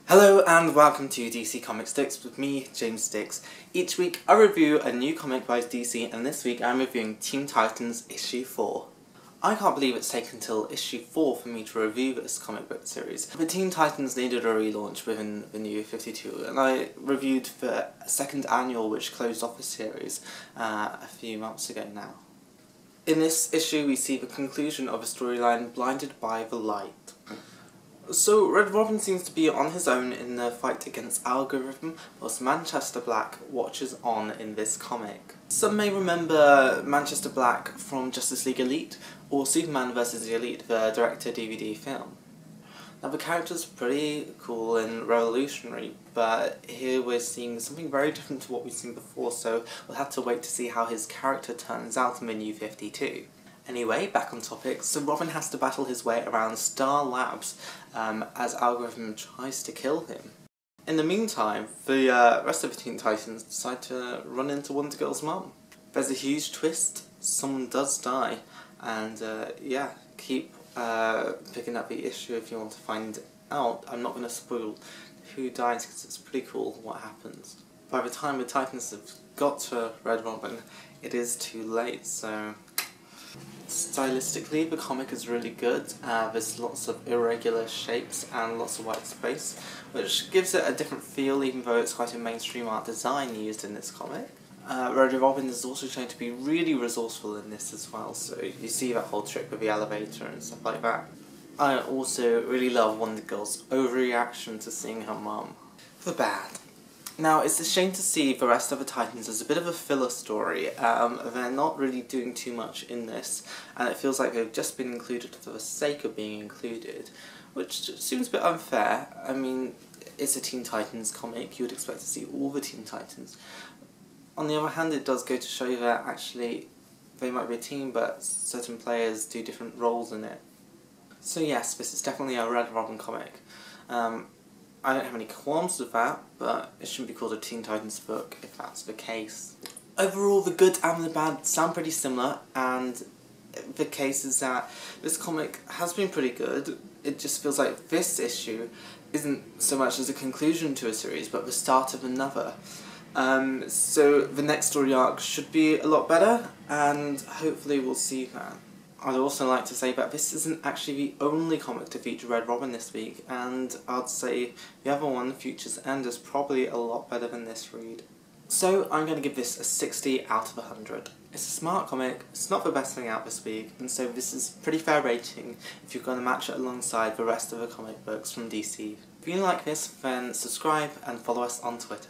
Hello and welcome to DC Comic Sticks with me, James Sticks. Each week I review a new comic by DC, and this week I'm reviewing Teen Titans issue 4. I can't believe it's taken until issue 4 for me to review this comic book series, but Teen Titans needed a relaunch within the new 52, and I reviewed the second annual which closed off the series a few months ago now. In this issue we see the conclusion of a storyline blinded by the light. So, Red Robin seems to be on his own in the fight against Algorithm, whilst Manchester Black watches on in this comic. Some may remember Manchester Black from Justice League Elite, or Superman vs. the Elite, the director-DVD film. Now, the character's pretty cool and revolutionary, but here we're seeing something very different to what we've seen before, so we'll have to wait to see how his character turns out in the new 52. Anyway, back on topic, so Robin has to battle his way around Star Labs as Algorithm tries to kill him. In the meantime, the rest of the Teen Titans decide to run into Wonder Girl's mum. There's a huge twist, someone does die, and yeah, keep picking up the issue if you want to find out. I'm not going to spoil who dies because it's pretty cool what happens. By the time the Titans have got to Red Robin, it is too late, so... Stylistically, the comic is really good. There's lots of irregular shapes and lots of white space, which gives it a different feel even though it's quite a mainstream art design used in this comic. Red Robin is also shown to be really resourceful in this as well, so you see that whole trick with the elevator and stuff like that. I also really love Wonder Girl's overreaction to seeing her mum. The bad. Now, it's a shame to see the rest of the Titans as a bit of a filler story. They're not really doing too much in this, and it feels like they've just been included for the sake of being included, which seems a bit unfair. I mean, it's a Teen Titans comic, you would expect to see all the Teen Titans. On the other hand, it does go to show that actually they might be a team, but certain players do different roles in it. So yes, this is definitely a Red Robin comic. I don't have any qualms with that, but it shouldn't be called a Teen Titans book if that's the case. Overall, the good and the bad sound pretty similar, and the case is that this comic has been pretty good. It just feels like this issue isn't so much as a conclusion to a series, but the start of another. So the next story arc should be a lot better, and hopefully we'll see that. I'd also like to say that this isn't actually the only comic to feature Red Robin this week, and I'd say the other one, Future's End, is probably a lot better than this read. So I'm going to give this a 60 out of 100. It's a smart comic, it's not the best thing out this week, and so this is a pretty fair rating if you're going to match it alongside the rest of the comic books from DC. If you like this, then subscribe and follow us on Twitter.